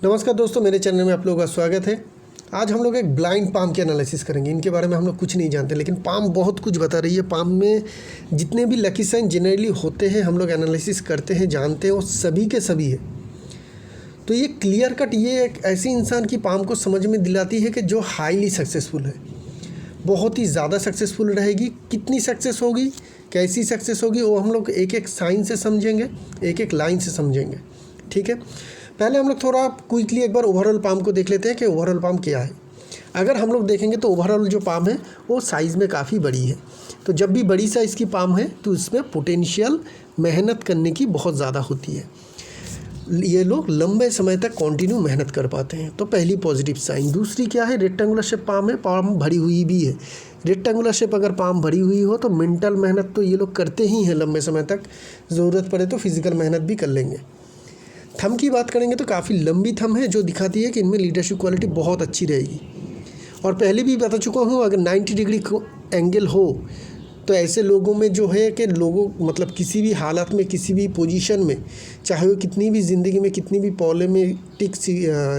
नमस्कार दोस्तों, मेरे चैनल में आप लोगों का स्वागत है। आज हम लोग एक ब्लाइंड पाम की एनालिसिस करेंगे। इनके बारे में हम लोग कुछ नहीं जानते, लेकिन पाम बहुत कुछ बता रही है। पाम में जितने भी लकी साइन जनरली होते हैं, हम लोग एनालिसिस करते हैं, जानते हैं, वो सभी के सभी है। तो ये क्लियर कट ये एक ऐसी इंसान की पाम को समझ में दिलाती है कि जो हाईली सक्सेसफुल है, बहुत ही ज़्यादा सक्सेसफुल रहेगी। कितनी सक्सेस होगी, कैसी सक्सेस होगी, वो हम लोग एक एक साइन से समझेंगे, एक एक लाइन से समझेंगे। ठीक है, पहले हम लोग थोड़ा क्विकली एक बार ओवरऑल पाम को देख लेते हैं कि ओवरऑल पाम क्या है। अगर हम लोग देखेंगे तो ओवरऑल जो पाम है वो साइज़ में काफ़ी बड़ी है। तो जब भी बड़ी साइज़ की पाम है तो इसमें पोटेंशियल मेहनत करने की बहुत ज़्यादा होती है। ये लोग लंबे समय तक कंटिन्यू मेहनत कर पाते हैं। तो पहली पॉजिटिव साइन। दूसरी क्या है, रेक्टेंगुलर शेप पाम है, पाम भरी हुई भी है। रेक्टेंगुलर शेप अगर पाम भरी हुई हो तो मेंटल मेहनत तो ये लोग करते ही हैं लंबे समय तक, ज़रूरत पड़े तो फिजिकल मेहनत भी कर लेंगे। थंब की बात करेंगे तो काफ़ी लंबी थंब है, जो दिखाती है कि इनमें लीडरशिप क्वालिटी बहुत अच्छी रहेगी। और पहले भी बता चुका हूँ, अगर 90 डिग्री एंगल हो तो ऐसे लोगों में जो है कि लोगों मतलब किसी भी हालत में, किसी भी पोजीशन में, चाहे वो कितनी भी ज़िंदगी में कितनी भी प्रॉब्लमेटिक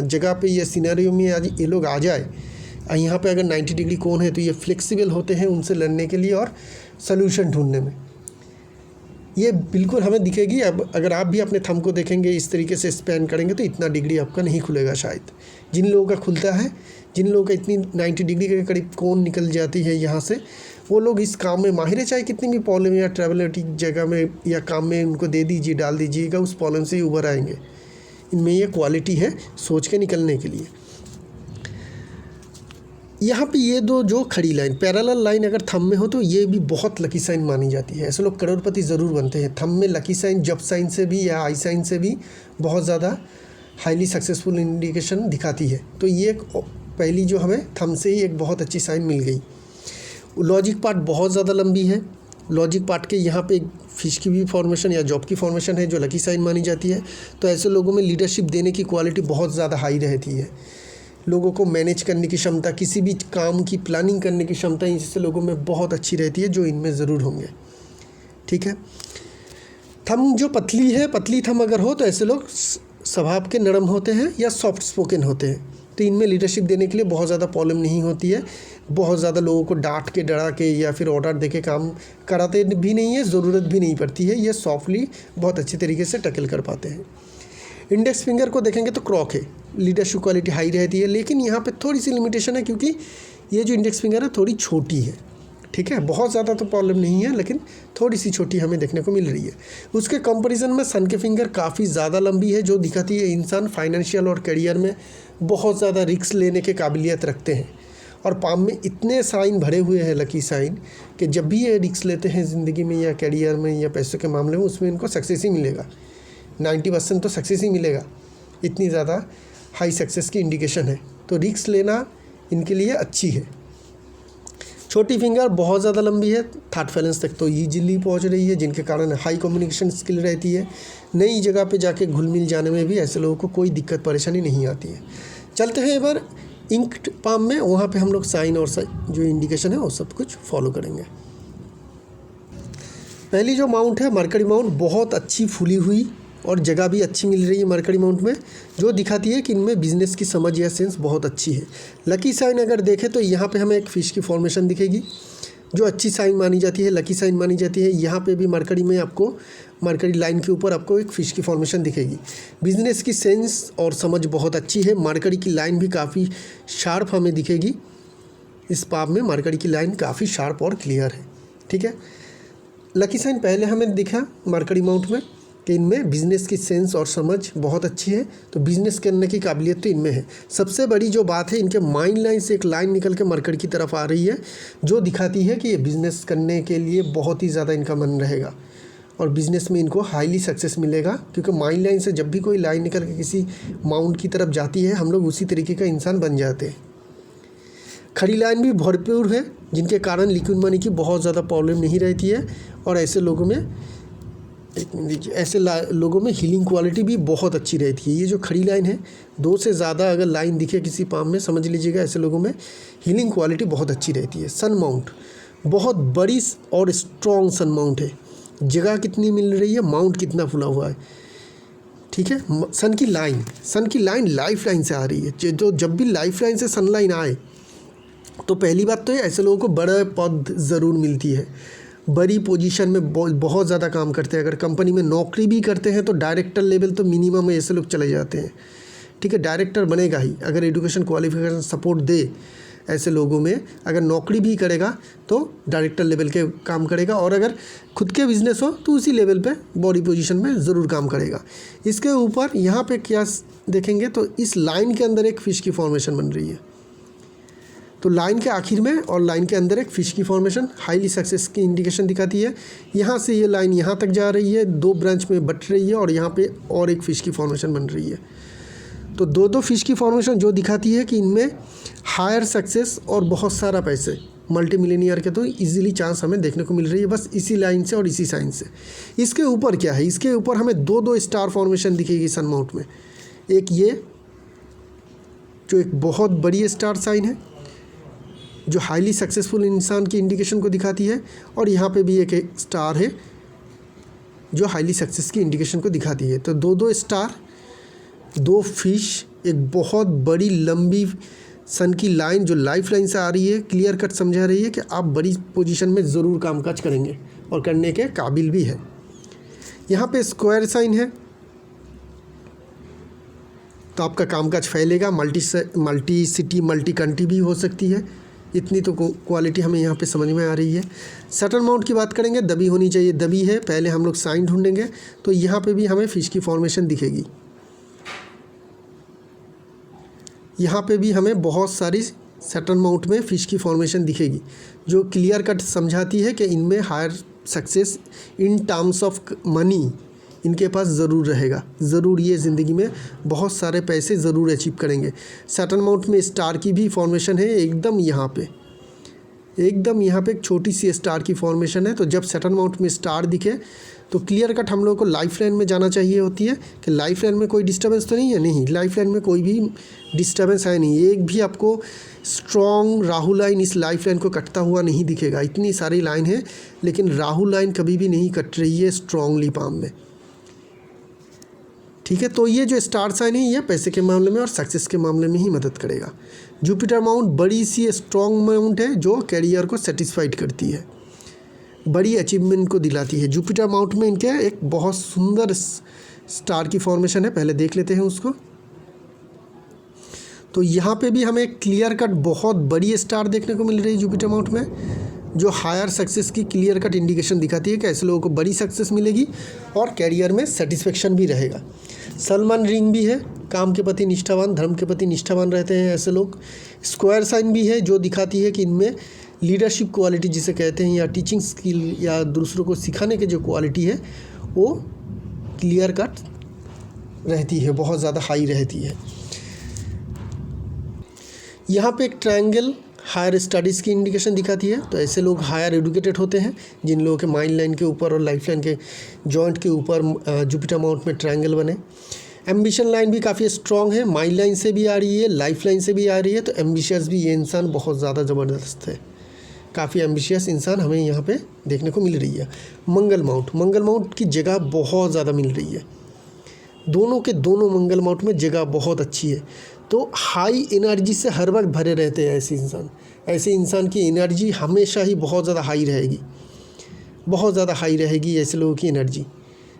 जगह पे या सिनेरियो में आज ये लोग आ जाए, यहाँ पे अगर 90 डिग्री कोण है तो ये फ्लेक्सिबल होते हैं उनसे लड़ने के लिए और सल्यूशन ढूंढने में। ये बिल्कुल हमें दिखेगी। अब अगर आप भी अपने थंब को देखेंगे, इस तरीके से स्पैन करेंगे तो इतना डिग्री आपका नहीं खुलेगा शायद। जिन लोगों का खुलता है, जिन लोगों का इतनी 90 डिग्री के करीब कोण निकल जाती है यहाँ से, वो लोग इस काम में माहिर है। चाहे कितनी भी प्रॉब्लम या ट्रैवलेटिक जगह में या काम में उनको दे दीजिए, डाल दीजिएगा, उस प्रॉब्लम से ही उभर आएंगे। इनमें ये क्वालिटी है सोच के निकलने के लिए। यहाँ पे ये दो जो खड़ी लाइन, पैरेलल लाइन अगर थंब में हो तो ये भी बहुत लकी साइन मानी जाती है। ऐसे लोग करोड़पति ज़रूर बनते हैं। थंब में लकी साइन जब साइन से भी या आई साइन से भी बहुत ज़्यादा हाईली सक्सेसफुल इंडिकेशन दिखाती है। तो ये एक पहली जो हमें थंब से ही एक बहुत अच्छी साइन मिल गई। लॉजिक पार्ट बहुत ज़्यादा लंबी है। लॉजिक पार्ट के यहाँ पे फिश की भी फॉर्मेशन या जॉब की फॉर्मेशन है, जो लकी साइन मानी जाती है। तो ऐसे लोगों में लीडरशिप देने की क्वालिटी बहुत ज़्यादा हाई रहती है। लोगों को मैनेज करने की क्षमता, किसी भी काम की प्लानिंग करने की क्षमता इससे लोगों में बहुत अच्छी रहती है, जो इनमें ज़रूर होंगे। ठीक है, थंब जो पतली है, पतली थंब अगर हो तो ऐसे लोग स्वभाव के नरम होते हैं या सॉफ्ट स्पोकन होते हैं। तो इनमें लीडरशिप देने के लिए बहुत ज़्यादा प्रॉब्लम नहीं होती है। बहुत ज़्यादा लोगों को डांट के, डरा के या फिर ऑर्डर दे के काम कराते भी नहीं है, ज़रूरत भी नहीं पड़ती है। ये सॉफ्टली बहुत अच्छी तरीके से टैकल कर पाते हैं। इंडेक्स फिंगर को देखेंगे तो क्रॉक है, लीडरशिप क्वालिटी हाई रहती है, लेकिन यहाँ पे थोड़ी सी लिमिटेशन है, क्योंकि ये जो इंडेक्स फिंगर है थोड़ी छोटी है। ठीक है, बहुत ज़्यादा तो प्रॉब्लम नहीं है, लेकिन थोड़ी सी छोटी हमें देखने को मिल रही है। उसके कंपैरिजन में सन के फिंगर काफ़ी ज़्यादा लंबी है, जो दिखाती है इंसान फाइनेंशियल और करियर में बहुत ज़्यादा रिस्क लेने के काबिलियत रखते हैं। और पाम में इतने साइन भरे हुए हैं, लकी साइन, कि जब भी ये रिस्क लेते हैं ज़िंदगी में या करियर में या पैसों के मामले में, उसमें इनको सक्सेस ही मिलेगा। 90% तो सक्सेस ही मिलेगा। इतनी ज़्यादा हाई सक्सेस की इंडिकेशन है, तो रिस्क लेना इनके लिए अच्छी है। छोटी फिंगर बहुत ज़्यादा लंबी है, थर्ड फैलेंस तक तो ईजिली पहुंच रही है, जिनके कारण हाई कम्युनिकेशन स्किल रहती है। नई जगह पे जाके घुल मिल जाने में भी ऐसे लोगों को कोई दिक्कत परेशानी नहीं आती है। चलते हैं एक बार इंक्ड पाम में, वहाँ पे हम लोग साइन और जो इंडिकेशन है वो सब कुछ फॉलो करेंगे। पहली जो माउंट है, मरकरी माउंट, बहुत अच्छी फूली हुई और जगह भी अच्छी मिल रही है मरकरी माउंट में, जो दिखाती है कि इनमें बिजनेस की समझ या सेंस बहुत अच्छी है। लकी साइन अगर देखें तो यहाँ पे हमें एक फ़िश की फॉर्मेशन दिखेगी, जो अच्छी साइन मानी जाती है, लकी साइन मानी जाती है। यहाँ पे भी मरकरी में आपको, मरकरी लाइन के ऊपर आपको एक फ़िश की फॉर्मेशन दिखेगी। बिजनेस की सेंस और समझ बहुत अच्छी है। मरकरी की लाइन भी काफ़ी शार्प हमें दिखेगी। इस पाम में मरकरी की लाइन काफ़ी शार्प और क्लियर है। ठीक है, लकी साइन पहले हमें दिखा मरकरी माउंट में कि इनमें बिज़नेस की सेंस और समझ बहुत अच्छी है, तो बिज़नेस करने की काबिलियत तो इनमें है। सबसे बड़ी जो बात है, इनके माइंड लाइन से एक लाइन निकल के मरकरी की तरफ आ रही है, जो दिखाती है कि ये बिज़नेस करने के लिए बहुत ही ज़्यादा इनका मन रहेगा और बिज़नेस में इनको हाईली सक्सेस मिलेगा। क्योंकि माइंड लाइन से जब भी कोई लाइन निकल के किसी माउंट की तरफ जाती है, हम लोग उसी तरीके का इंसान बन जाते हैं। खड़ी लाइन भी भरपूर है, जिनके कारण लिक्विड मनी की बहुत ज़्यादा प्रॉब्लम नहीं रहती है। और ऐसे लोगों में, एक मिनट दीजिए, ऐसे लोगों में हीलिंग क्वालिटी भी बहुत अच्छी रहती है। ये जो खड़ी लाइन है, 2 से ज़्यादा अगर लाइन दिखे किसी पाम में, समझ लीजिएगा ऐसे लोगों में हीलिंग क्वालिटी बहुत अच्छी रहती है। सन माउंट बहुत बड़ी और स्ट्रॉन्ग सन माउंट है। जगह कितनी मिल रही है, माउंट कितना फुला हुआ है। ठीक है। सन की लाइन लाइफ लाइन से आ रही है। जो जब भी लाइफ लाइन से सन लाइन आए तो पहली बात तो ये ऐसे लोगों को बड़ा पद ज़रूर मिलती है, बड़ी पोजीशन में बहुत ज़्यादा काम करते हैं। अगर कंपनी में नौकरी भी करते हैं तो डायरेक्टर लेवल तो मिनिमम ऐसे लोग चले जाते हैं, ठीक है। डायरेक्टर बनेगा ही अगर एजुकेशन क्वालिफिकेशन सपोर्ट दे। ऐसे लोगों में अगर नौकरी भी करेगा तो डायरेक्टर लेवल के काम करेगा, और अगर खुद के बिजनेस हो तो उसी लेवल पे बॉडी पोजीशन में ज़रूर काम करेगा। इसके ऊपर यहाँ पे क्या देखेंगे तो इस लाइन के अंदर एक फ़िश की फॉर्मेशन बन रही है। तो लाइन के आखिर में और लाइन के अंदर एक फ़िश की फॉर्मेशन हाईली सक्सेस की इंडिकेशन दिखाती है। यहाँ से ये लाइन यहाँ तक जा रही है, 2 ब्रांच में बट रही है, और यहाँ पे और एक फ़िश की फॉर्मेशन बन रही है। तो 2 फ़िश की फॉर्मेशन जो दिखाती है कि इनमें हायर सक्सेस और बहुत सारा पैसे, मल्टी मिलियनियर के तो इजीली चांस हमें देखने को मिल रही है, बस इसी लाइन से और इसी साइन से। इसके ऊपर क्या है, इसके ऊपर हमें 2 स्टार फॉर्मेशन दिखेगी सन माउंट में। एक ये जो एक बहुत बड़ी स्टार साइन है जो हाईली सक्सेसफुल इंसान की इंडिकेशन को दिखाती है, और यहाँ पे भी एक स्टार है जो हाईली सक्सेस की इंडिकेशन को दिखाती है। तो 2 स्टार, 2 फिश, एक बहुत बड़ी लंबी सन की लाइन जो लाइफ लाइन से आ रही है, क्लियर कट समझा रही है कि आप बड़ी पोजीशन में ज़रूर कामकाज करेंगे और करने के काबिल भी है। यहाँ पे स्क्वायर साइन है तो आपका कामकाज फैलेगा, मल्टी सिटी मल्टी कंट्री भी हो सकती है। इतनी तो क्वालिटी हमें यहाँ पे समझ में आ रही है। सटल माउंट की बात करेंगे, दबी होनी चाहिए, दबी है। पहले हम लोग साइन ढूंढेंगे तो यहाँ पे भी हमें फ़िश की फॉर्मेशन दिखेगी। यहाँ पे भी हमें बहुत सारी सटल माउंट में फ़िश की फॉर्मेशन दिखेगी जो क्लियर कट समझाती है कि इनमें higher success in terms of money इनके पास ज़रूर रहेगा, ज़रूर ये ज़िंदगी में बहुत सारे पैसे ज़रूर अचीव करेंगे। सटल माउंट में स्टार की भी फॉर्मेशन है, एकदम यहाँ पे एक छोटी सी स्टार की फॉर्मेशन है। तो जब सटल माउंट में स्टार दिखे तो क्लियर कट हम लोगों को लाइफ लाइन में जाना चाहिए होती है कि लाइफ लाइन में कोई डिस्टर्बेंस तो नहीं है। नहीं, लाइफ लाइन में कोई भी डिस्टर्बेंस है नहीं, एक भी आपको स्ट्रॉन्ग राहु लाइन इस लाइफ लाइन को कटता हुआ नहीं दिखेगा। इतनी सारी लाइन है लेकिन राहु लाइन कभी भी नहीं कट रही है स्ट्रॉन्गली पाम में, ठीक है। तो ये जो स्टार साइन है ये पैसे के मामले में और सक्सेस के मामले में ही मदद करेगा। जुपिटर माउंट बड़ी सी स्ट्रॉन्ग माउंट है जो कैरियर को सेटिस्फाइड करती है, बड़ी अचीवमेंट को दिलाती है। जुपिटर माउंट में इनके एक बहुत सुंदर स्टार की फॉर्मेशन है, पहले देख लेते हैं उसको। तो यहाँ पे भी हमें क्लियर कट बहुत बड़ी स्टार देखने को मिल रही है जुपिटर माउंट में, जो हायर सक्सेस की क्लियर कट इंडिकेशन दिखाती है कि ऐसे लोगों को बड़ी सक्सेस मिलेगी और कैरियर में सेटिस्फेक्शन भी रहेगा। सलमान रिंग भी है, काम के प्रति निष्ठावान, धर्म के प्रति निष्ठावान रहते हैं ऐसे लोग। स्क्वायर साइन भी है जो दिखाती है कि इनमें लीडरशिप क्वालिटी जिसे कहते हैं या टीचिंग स्किल या दूसरों को सिखाने की जो क्वालिटी है वो क्लियर कट रहती है, बहुत ज़्यादा हाई रहती है। यहाँ पे एक ट्रायंगल हायर स्टडीज़ की इंडिकेशन दिखाती है। तो ऐसे लोग हायर एजुकेटेड होते हैं जिन लोगों के माइंड लाइन के ऊपर और लाइफ लाइन के जॉइंट के ऊपर जुपिटर माउंट में ट्रायंगल बने। एम्बिशन लाइन भी काफ़ी स्ट्रॉन्ग है, माइंड लाइन से भी आ रही है, लाइफ लाइन से भी आ रही है। तो एम्बिशियस भी ये इंसान बहुत ज़्यादा ज़बरदस्त है, काफ़ी एम्बिशियस इंसान हमें यहाँ पे देखने को मिल रही है। मंगल माउंट की जगह बहुत ज़्यादा मिल रही है, दोनों के दोनों मंगल माउंट में जगह बहुत अच्छी है। तो हाई एनर्जी से हर वक्त भरे रहते हैं ऐसे इंसान की एनर्जी हमेशा ही बहुत ज़्यादा हाई रहेगी, बहुत ज़्यादा हाई रहेगी। ऐसे लोगों की एनर्जी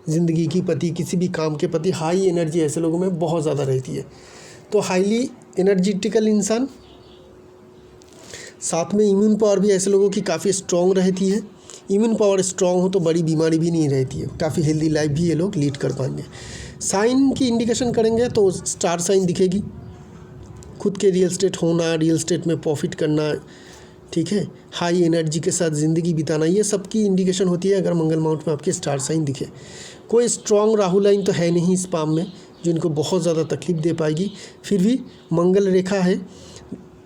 ज़िंदगी की प्रति, किसी भी काम के प्रति हाई एनर्जी ऐसे लोगों में बहुत ज़्यादा रहती है। तो हाईली एनर्जेटिकल इंसान, साथ में इम्यून पावर भी ऐसे लोगों की काफ़ी स्ट्रॉन्ग रहती है। इम्यून पावर स्ट्रॉन्ग हो तो बड़ी बीमारी भी नहीं रहती है, काफ़ी हेल्दी लाइफ भी ये लोग लीड कर पाएंगे। साइन की इंडिकेशन करेंगे तो स्टार साइन दिखेगी, खुद के रियल स्टेट होना, रियल स्टेट में प्रॉफिट करना, ठीक है, हाई एनर्जी के साथ ज़िंदगी बिताना, ये सब की इंडिकेशन होती है अगर मंगल माउंट में आपके स्टार साइन दिखे। कोई स्ट्रॉन्ग राहु लाइन तो है नहीं इस पाम में जो इनको बहुत ज़्यादा तकलीफ दे पाएगी, फिर भी मंगल रेखा है,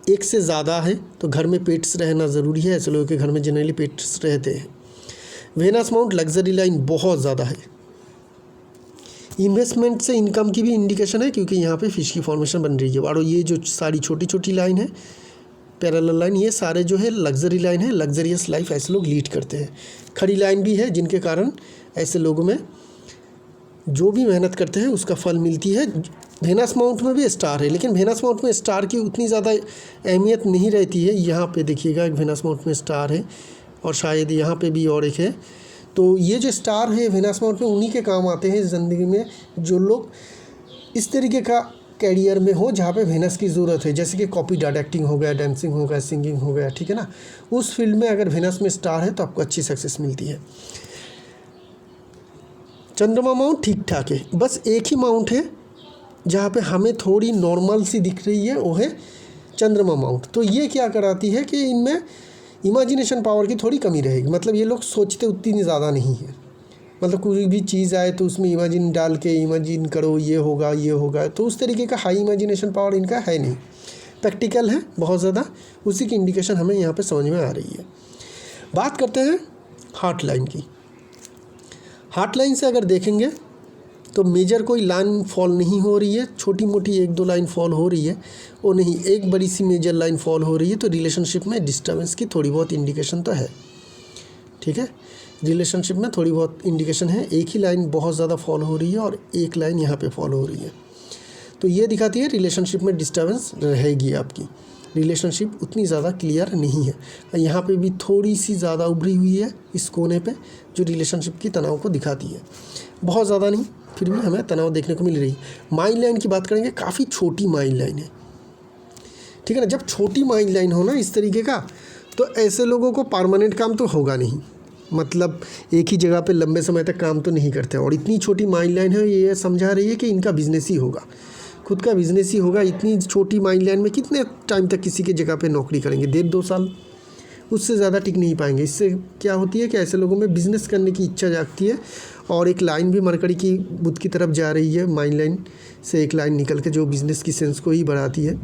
एक से ज़्यादा है तो घर में पेट्स रहना ज़रूरी है। ऐसे लोगों के घर में जनरली पेट्स रहते हैं। वेनस माउंट लग्जरी लाइन बहुत ज़्यादा है, इन्वेस्टमेंट से इनकम की भी इंडिकेशन है क्योंकि यहाँ पे फिश की फॉर्मेशन बन रही है। और ये जो सारी छोटी छोटी लाइन है पैरेलल लाइन, ये सारे जो है लग्जरी लाइन है, लग्जरियस लाइफ ऐसे लोग लीड करते हैं। खड़ी लाइन भी है जिनके कारण ऐसे लोगों में जो भी मेहनत करते हैं उसका फल मिलती है। वेनस माउंट में भी स्टार है, लेकिन वेनस माउंट में स्टार की उतनी ज़्यादा अहमियत नहीं रहती है। यहाँ पे देखिएगा एक वेनस माउंट में स्टार है और शायद यहाँ पे भी और एक है। तो ये जो स्टार है वेनस माउंट में उन्हीं के काम आते हैं ज़िंदगी में, जो लोग इस तरीके का कैरियर में हो जहाँ पे वेनस की ज़रूरत है, जैसे कि कॉपी डायरेक्टिंग हो गया, डांसिंग हो गया, सिंगिंग हो गया, ठीक है ना। उस फील्ड में अगर वेनस में स्टार है तो आपको अच्छी सक्सेस मिलती है। चंद्रमा माउंट ठीक ठाक है, बस एक ही माउंट है जहाँ पे हमें थोड़ी नॉर्मल सी दिख रही है, वो है चंद्रमा माउंट। तो ये क्या कराती है कि इनमें इमेजिनेशन पावर की थोड़ी कमी रहेगी, मतलब ये लोग सोचते उतनी ज़्यादा नहीं है। मतलब कोई भी चीज़ आए तो उसमें इमेजिन डाल के इमेजिन करो ये होगा, तो उस तरीके का हाई इमेजिनेशन पावर इनका है नहीं, प्रैक्टिकल है बहुत ज़्यादा। उसी की इंडिकेशन हमें यहाँ पे समझ में आ रही है। बात करते हैं हार्ट लाइन की। हार्ट लाइन से अगर देखेंगे तो मेजर कोई लाइन फॉल नहीं हो रही है, छोटी मोटी एक दो लाइन फॉल हो रही है, वो नहीं एक बड़ी सी मेजर लाइन फॉल हो रही है। तो रिलेशनशिप में डिस्टर्बेंस की थोड़ी बहुत इंडिकेशन तो है, ठीक है। रिलेशनशिप में थोड़ी बहुत इंडिकेशन है, एक ही लाइन बहुत ज़्यादा फॉल हो रही है और एक लाइन यहाँ पे फॉल हो रही है। तो ये दिखाती है रिलेशनशिप में डिस्टर्बेंस रहेगी आपकी, रिलेशनशिप उतनी ज़्यादा क्लियर नहीं है। यहाँ पे भी थोड़ी सी ज़्यादा उभरी हुई है इस कोने पे, जो रिलेशनशिप की तनाव को दिखाती है। बहुत ज़्यादा नहीं, फिर भी हमें तनाव देखने को मिल रही है। माइल लाइन की बात करेंगे, काफ़ी छोटी माइल लाइन है, ठीक है ना। जब छोटी माइल लाइन हो ना इस तरीके का, तो ऐसे लोगों को परमानेंट काम तो होगा नहीं, मतलब एक ही जगह पे लंबे समय तक काम तो नहीं करते। और इतनी छोटी माइल लाइन है, ये समझा रही है कि इनका बिजनेस ही होगा, खुद का बिजनेस ही होगा। इतनी छोटी माइल लाइन में कितने टाइम तक किसी के जगह पे नौकरी करेंगे, 1.5-2 साल, उससे ज़्यादा टिक नहीं पाएंगे। इससे क्या होती है कि ऐसे लोगों में बिज़नेस करने की इच्छा जागती है। और एक लाइन भी मरकरी की बुध की तरफ जा रही है, माइल लाइन से एक लाइन निकल के, जो बिज़नेस की सेंस को ही बढ़ाती है।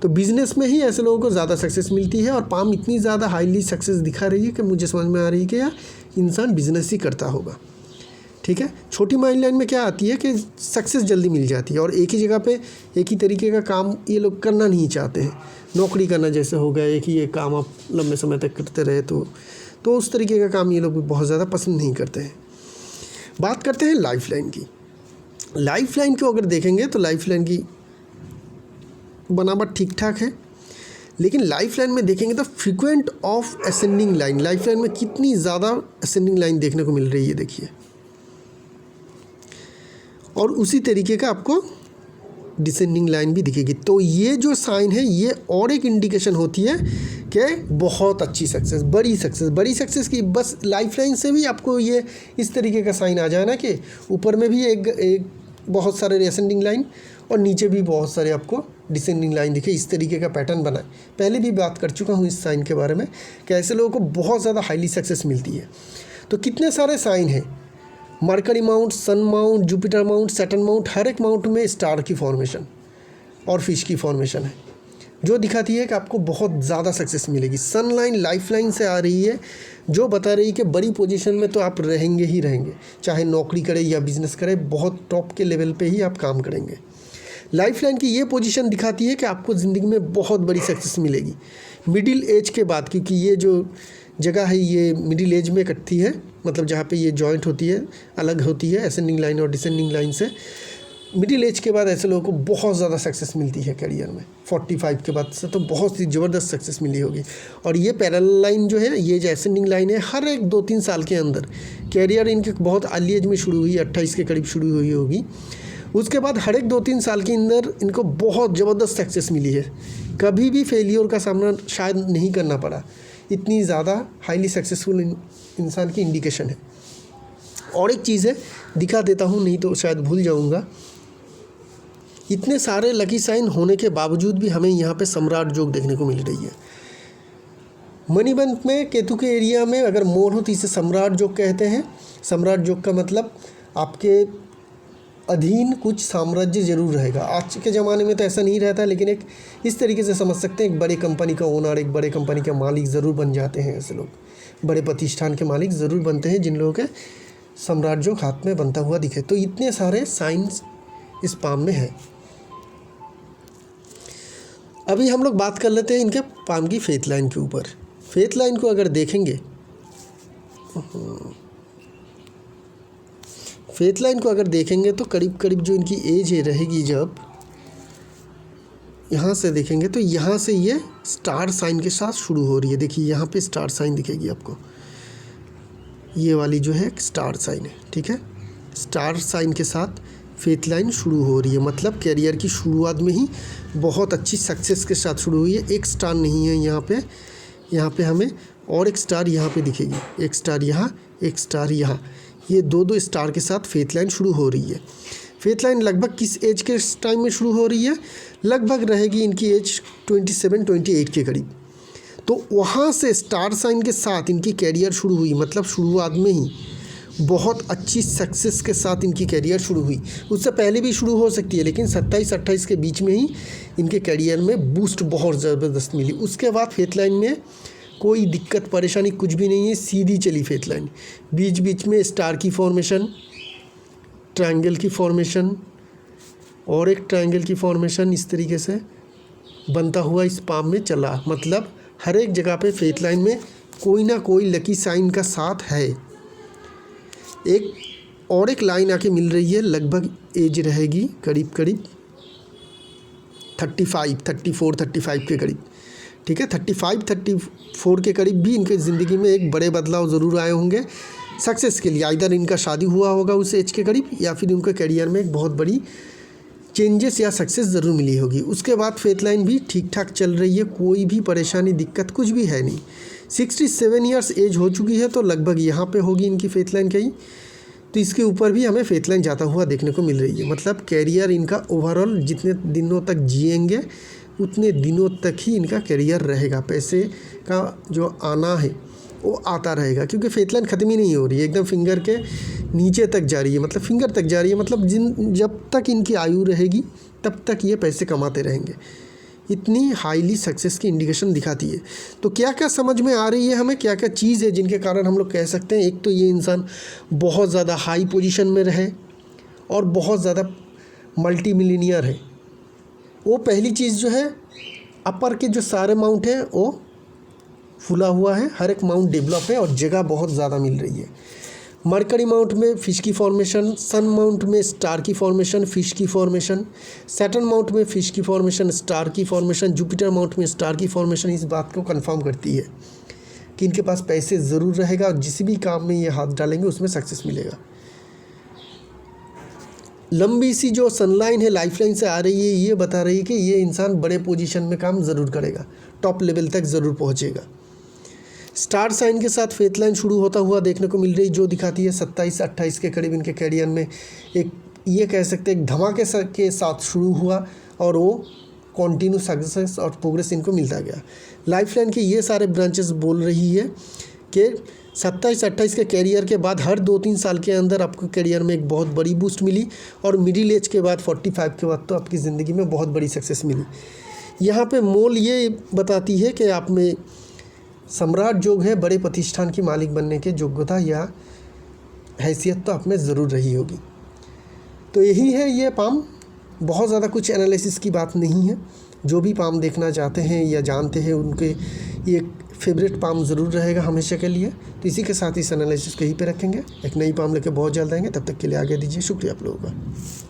तो बिज़नेस में ही ऐसे लोगों को ज़्यादा सक्सेस मिलती है। और पाम इतनी ज़्यादा हाईली सक्सेस दिखा रही है कि मुझे समझ में आ रही है कि यार इंसान बिज़नेस ही करता होगा, ठीक है। छोटी माइल लाइन में क्या आती है कि सक्सेस जल्दी मिल जाती है और एक ही जगह पे एक ही तरीके का काम ये लोग करना नहीं चाहते हैं। नौकरी करना जैसे हो गया, एक ही एक काम आप लंबे समय तक करते रहे, तो उस तरीके का काम ये लोग बहुत ज़्यादा पसंद नहीं करते हैं। बात करते हैं लाइफ लाइन की। लाइफ लाइन को अगर देखेंगे तो लाइफ लाइन की बनावट ठीक ठाक है, लेकिन लाइफ लाइन में देखेंगे तो frequent of ascending line, life line में कितनी ज़्यादा असेंडिंग लाइन देखने को मिल रही है, देखिए। और उसी तरीके का आपको डिसेंडिंग लाइन भी दिखेगी। तो ये जो साइन है ये और एक इंडिकेशन होती है कि बहुत अच्छी सक्सेस, बड़ी सक्सेस की। बस लाइफ लाइन से भी आपको ये इस तरीके का साइन आ जाए ना कि ऊपर में भी एक बहुत सारे असेंडिंग लाइन और नीचे भी बहुत सारे आपको डिसेंडिंग लाइन दिखे, इस तरीके का पैटर्न बनाए। पहले भी बात कर चुका हूँ इस साइन के बारे में कि ऐसे लोगों को बहुत ज़्यादा हाईली सक्सेस मिलती है। तो कितने सारे साइन हैं, Mercury mount, sun mount, Jupiter mount, Saturn mount, हर एक माउंट में स्टार की फॉर्मेशन और फिश की फॉर्मेशन है, जो दिखाती है कि आपको बहुत ज़्यादा सक्सेस मिलेगी। सन लाइन लाइफ लाइन से आ रही है, जो बता रही है कि बड़ी पोजीशन में तो आप रहेंगे ही रहेंगे, चाहे नौकरी करें या बिजनेस करें, बहुत टॉप के लेवल पे ही आप काम करेंगे। लाइफ लाइन की ये पोजीशन दिखाती है कि आपको ज़िंदगी में बहुत बड़ी सक्सेस मिलेगी मिडिल एज के बाद, क्योंकि ये जो जगह है ये मिडिल एज में कटती है, मतलब जहाँ पे ये जॉइंट होती है, अलग होती है असेंडिंग लाइन और डिसेंडिंग लाइन से। मिडिल एज के बाद ऐसे लोगों को बहुत ज़्यादा सक्सेस मिलती है करियर में। 45 के बाद से तो बहुत सी ज़बरदस्त सक्सेस मिली होगी। और ये पैरेलल लाइन जो है, ये जो असेंडिंग लाइन है, हर एक 2-3 साल के अंदर, कैरियर इनके बहुत अर्ली एज में शुरू हुई, 28 के करीब शुरू हुई होगी। उसके बाद हर एक 2-3 साल के अंदर इनको बहुत ज़बरदस्त सक्सेस मिली है, कभी भी फेलियर का सामना शायद नहीं करना पड़ा। इतनी ज़्यादा हाईली सक्सेसफुल इंसान की इंडिकेशन है। और एक चीज़ है, दिखा देता हूँ नहीं तो शायद भूल जाऊँगा। इतने सारे लकी साइन होने के बावजूद भी हमें यहाँ पे सम्राट योग देखने को मिल रही है। मणिबंध में केतु के एरिया में अगर मोड़ हो तो इसे सम्राट योग कहते हैं। सम्राट योग का मतलब आपके अधीन कुछ साम्राज्य जरूर रहेगा। आज के ज़माने में तो ऐसा नहीं रहता, लेकिन एक इस तरीके से समझ सकते हैं, एक बड़े कंपनी का ओनर, एक बड़े कंपनी के मालिक ज़रूर बन जाते हैं ऐसे लोग, बड़े प्रतिष्ठान के मालिक ज़रूर बनते हैं जिन लोगों के सम्राट योग हाथ में बनता हुआ दिखे। तो इतने सारे साइंस इस पाम में है। अभी हम लोग बात कर लेते हैं इनके पाम की फेथ लाइन के ऊपर। फेथ लाइन को अगर देखेंगे, फेथ लाइन को अगर देखेंगे तो करीब करीब जो इनकी एज है रहेगी, जब यहाँ से देखेंगे तो यहाँ से ये स्टार साइन के साथ शुरू हो रही है। देखिए यहाँ पे स्टार साइन दिखेगी आपको, ये वाली जो है स्टार साइन है, ठीक है। स्टार साइन के साथ फेथ लाइन शुरू हो रही है, मतलब कैरियर की शुरुआत में ही बहुत अच्छी सक्सेस के साथ शुरू हुई है। एक स्टार नहीं है यहाँ पे हमें और एक स्टार यहाँ पे दिखेगी, एक स्टार यहाँ, एक स्टार यहाँ, ये दो स्टार के साथ फेथ लाइन शुरू हो रही है। फेथ लाइन लगभग किस एज के टाइम में शुरू हो रही है? लगभग रहेगी इनकी एज 27-28 के करीब। तो वहाँ से स्टार साइन के साथ इनकी कैरियर शुरू हुई, मतलब शुरुआत में ही बहुत अच्छी सक्सेस के साथ इनकी कैरियर शुरू हुई। उससे पहले भी शुरू हो सकती है, लेकिन 27-28 के बीच में ही इनके कैरियर में बूस्ट बहुत ज़बरदस्त मिली। उसके बाद फेथ लाइन में कोई दिक्कत परेशानी कुछ भी नहीं है, सीधी चली फेथ लाइन। बीच बीच में स्टार की फॉर्मेशन, ट्रायंगल की फॉर्मेशन और एक ट्रायंगल की फॉर्मेशन इस तरीके से बनता हुआ इस पाम में चला। मतलब हर एक जगह पे फेथ लाइन में कोई ना कोई लकी साइन का साथ है। एक और एक लाइन आके मिल रही है, लगभग एज रहेगी करीब करीब 34-35 के करीब, ठीक है। 35-34 के करीब भी इनके ज़िंदगी में एक बड़े बदलाव ज़रूर आए होंगे सक्सेस के लिए। आइदर इनका शादी हुआ होगा उस एज के करीब, या फिर उनके करियर में एक बहुत बड़ी चेंजेस या सक्सेस ज़रूर मिली होगी। उसके बाद फेथ लाइन भी ठीक ठाक चल रही है, कोई भी परेशानी दिक्कत कुछ भी है नहीं। 67 ईयर्स एज हो चुकी है, तो लगभग यहाँ पे होगी इनकी फेथ लाइन कहीं, तो इसके ऊपर भी हमें फेथ लाइन जाता हुआ देखने को मिल रही है। मतलब कैरियर इनका ओवरऑल जितने दिनों तक जिएंगे उतने दिनों तक ही इनका कैरियर रहेगा। पैसे का जो आना है वो आता रहेगा, क्योंकि फेथ लाइन ख़त्म ही नहीं हो रही है, एकदम फिंगर के नीचे तक जा रही है, मतलब फिंगर तक जा रही है। मतलब जब तक इनकी आयु रहेगी तब तक ये पैसे कमाते रहेंगे। इतनी हाईली सक्सेस की इंडिकेशन दिखाती है। तो क्या क्या समझ में आ रही है हमें, क्या क्या चीज़ है जिनके कारण हम लोग कह सकते हैं? एक तो ये इंसान बहुत ज़्यादा हाई पोजीशन में रहे और बहुत ज़्यादा मल्टी मिलीनियर है। वो पहली चीज़ जो है, अपर के जो सारे माउंट है वो फूला हुआ है, हर एक माउंट डेवलप है और जगह बहुत ज़्यादा मिल रही है। मरकरी माउंट में फिश की फॉर्मेशन, सन माउंट में स्टार की फॉर्मेशन, फिश की फॉर्मेशन, सैटर्न माउंट में फिश की फॉर्मेशन, स्टार की फॉर्मेशन, जुपिटर माउंट में स्टार की फॉर्मेशन इस बात को कंफर्म करती है कि इनके पास पैसे ज़रूर रहेगा और जिस भी काम में ये हाथ डालेंगे उसमें सक्सेस मिलेगा। लंबी सी जो सनलाइन है लाइफ लाइन से आ रही है, ये बता रही है कि ये इंसान बड़े पोजीशन में काम ज़रूर करेगा, टॉप लेवल तक ज़रूर पहुँचेगा। स्टार साइन के साथ फेथ लाइन शुरू होता हुआ देखने को मिल रही, जो दिखाती है 27-28 के करीब इनके कैरियर में एक, ये कह सकते हैं एक धमाके के साथ शुरू हुआ और वो कंटिन्यू सक्सेस और प्रोग्रेस इनको मिलता गया। लाइफ लाइन के ये सारे ब्रांचेस बोल रही है कि 27-28 के कैरियर के बाद हर 2-3 साल के अंदर आपको कैरियर में एक बहुत बड़ी बूस्ट मिली और मिडिल एज के बाद 45 के बाद तो आपकी ज़िंदगी में बहुत बड़ी सक्सेस मिली। यहाँ पे मोल ये बताती है कि आप में सम्राट योग है, बड़े प्रतिष्ठान की मालिक बनने के योग्यता या हैसियत तो आप में ज़रूर रही होगी। तो यही है ये पाम, बहुत ज़्यादा कुछ एनालिसिस की बात नहीं है। जो भी पाम देखना चाहते हैं या जानते हैं उनके ये फेवरेट पाम ज़रूर रहेगा हमेशा के लिए। तो इसी के साथ इस एनालिसिस को यहीं पे रखेंगे, एक नई पाम लेकर बहुत जल्द आएंगे। तब तक के लिए आगे दीजिए, शुक्रिया आप लोगों का।